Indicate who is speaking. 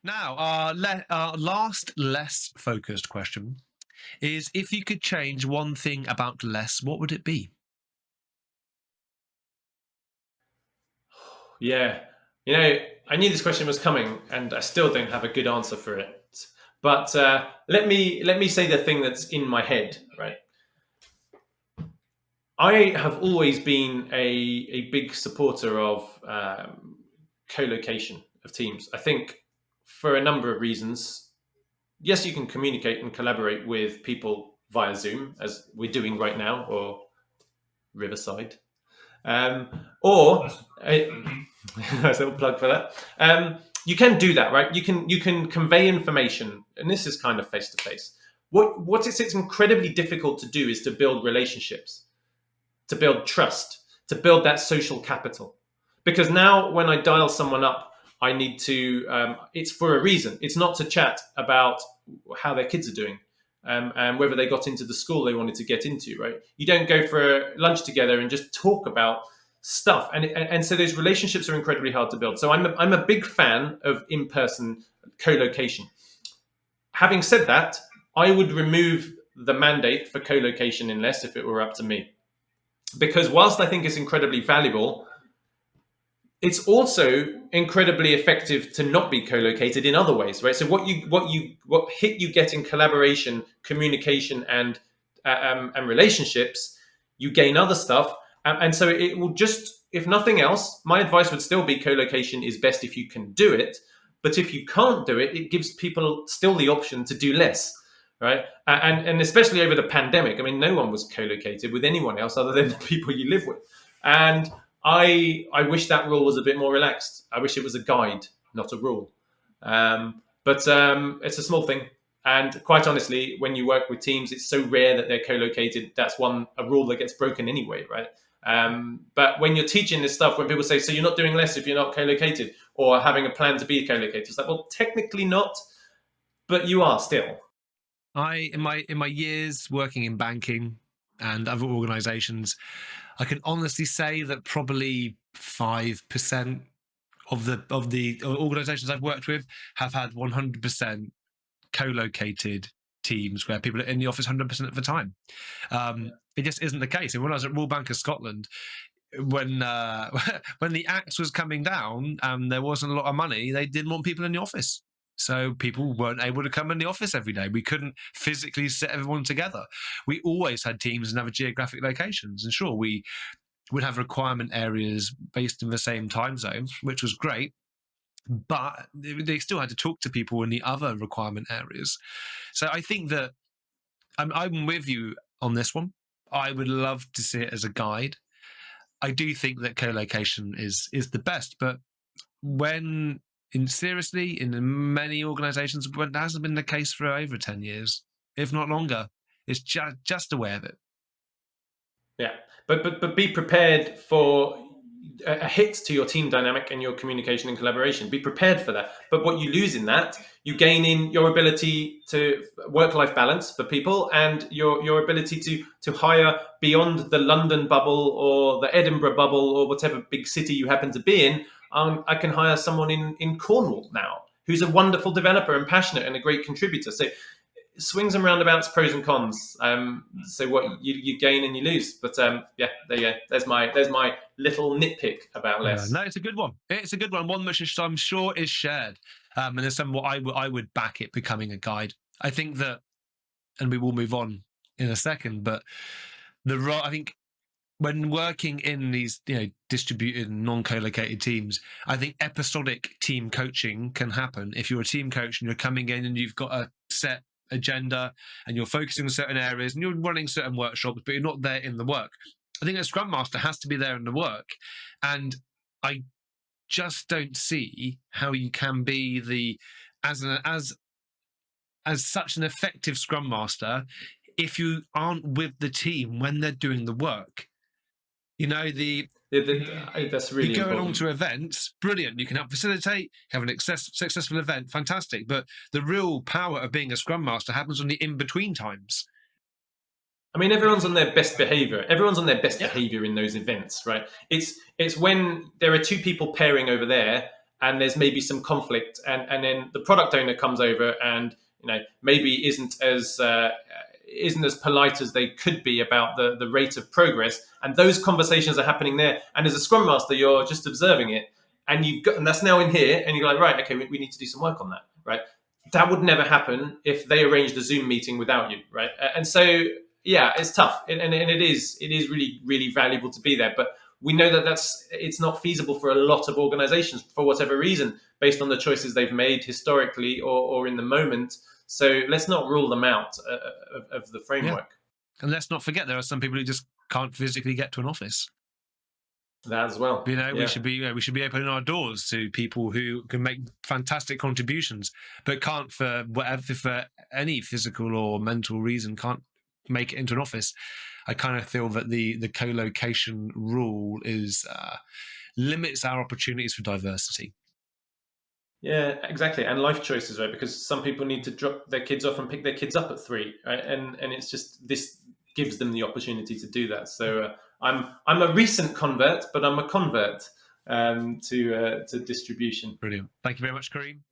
Speaker 1: Now, our last less focused question is: if you could change one thing about less, what would it be?
Speaker 2: Yeah. I knew this question was coming, and I still don't have a good answer for it. But let me say the thing that's in my head. Right. I have always been a big supporter of co-location of teams. I think for a number of reasons. Yes, you can communicate and collaborate with people via Zoom, as we're doing right now, or Riverside. Or Nice little plug for that. You can do that, right? You can convey information, and this is kind of face to face. It's incredibly difficult to do is to build relationships, to build trust, to build that social capital. Because now, when I dial someone up, I need to. It's for a reason. It's not to chat about how their kids are doing. And whether they got into the school they wanted to get into, right? You don't go for lunch together and just talk about stuff, and so those relationships are incredibly hard to build. So I'm a big fan of in person co-location. Having said that, I would remove the mandate for co-location in less if it were up to me, because whilst I think it's incredibly valuable, it's also incredibly effective to not be co-located in other ways, right? So what hit you get in collaboration, communication, and relationships, you gain other stuff, and so it will just, if nothing else, my advice would still be co-location is best if you can do it, but if you can't do it, it gives people still the option to do less, right? And especially over the pandemic, I mean, no one was co-located with anyone else other than the people you live with, and I wish that rule was a bit more relaxed. I wish it was a guide, not a rule. But it's a small thing. And quite honestly, when you work with teams, it's so rare that they're co-located. That's a rule that gets broken anyway, right? But when you're teaching this stuff, when people say, "So you're not doing less if you're not co-located, or having a plan to be co-located," it's like, well, technically not, but you are still.
Speaker 1: In my years working in banking and other organizations, I can honestly say that probably 5% of the organizations I've worked with have had 100% co-located teams where people are in the office 100% of the time. It just isn't the case. And when I was at Royal Bank of Scotland, when when the axe was coming down and there wasn't a lot of money, they didn't want people in the office. So people weren't able to come in the office every day. We couldn't physically set everyone together. We always had teams in other geographic locations. And sure, we would have requirement areas based in the same time zones, which was great. But they still had to talk to people in the other requirement areas. So I think that I'm with you on this one. I would love to see it as a guide. I do think that co-location is the best, but when in seriously in many organizations, when it hasn't been the case for over 10 years, if not longer, it's just aware of it.
Speaker 2: Yeah, but be prepared for a hit to your team dynamic and your communication and collaboration. Be prepared for that. But what you lose in that, you gain in your ability to work-life balance for people, and your ability to hire beyond the London bubble or the Edinburgh bubble or whatever big city you happen to be in. I can hire someone in Cornwall now who's a wonderful developer and passionate and a great contributor. So swings and roundabouts, pros and cons. So what you gain and you lose. But yeah, there you go. There's my little nitpick about
Speaker 1: Yeah,
Speaker 2: less.
Speaker 1: no, it's a good one. It's a good one. One which I'm sure is shared, and there's some what I would back it becoming a guide. I think that, and we will move on in a second, but I think when working in these distributed non-co-located teams, I think episodic team coaching can happen. If you're a team coach and you're coming in and you've got a set agenda and you're focusing on certain areas and you're running certain workshops, but you're not there in the work, I think a scrum master has to be there in the work. And I just don't see how you can be the as an as such an effective scrum master if you aren't with the team when they're doing the work. You know, the
Speaker 2: That's
Speaker 1: you
Speaker 2: really
Speaker 1: go along
Speaker 2: important.
Speaker 1: to events, brilliant. You can help facilitate, have an successful event, fantastic. But the real power of being a scrum master happens on the in between times.
Speaker 2: I mean, everyone's on their best behavior. Everyone's on their best
Speaker 1: Yeah.
Speaker 2: behavior in those events, right? It's when there are two people pairing over there, and there's maybe some conflict, and then the product owner comes over and maybe isn't as polite as they could be about the rate of progress, and those conversations are happening there. And as a scrum master, you're just observing it, and that's now in here, and you're like, right, okay, we need to do some work on that, right? That would never happen if they arranged a Zoom meeting without you, right? And so, yeah, it's tough, and it is really, really valuable to be there, but we know that it's not feasible for a lot of organizations for whatever reason, based on the choices they've made historically or in the moment. So let's not rule them out of the
Speaker 1: Yeah.
Speaker 2: framework.
Speaker 1: And let's not forget, there are some people who just can't physically get to an office.
Speaker 2: That as well.
Speaker 1: We
Speaker 2: Yeah.
Speaker 1: should be opening our doors to people who can make fantastic contributions, but can't, for any physical or mental reason, can't make it into an office. I kind of feel that the co-location rule limits our opportunities for diversity.
Speaker 2: Yeah, exactly. And life choices, right? Because some people need to drop their kids off and pick their kids up at 3, right? And it's just, this gives them the opportunity to do that. So I'm a recent convert, but I'm a convert to distribution.
Speaker 1: Brilliant. Thank you very much, Karim.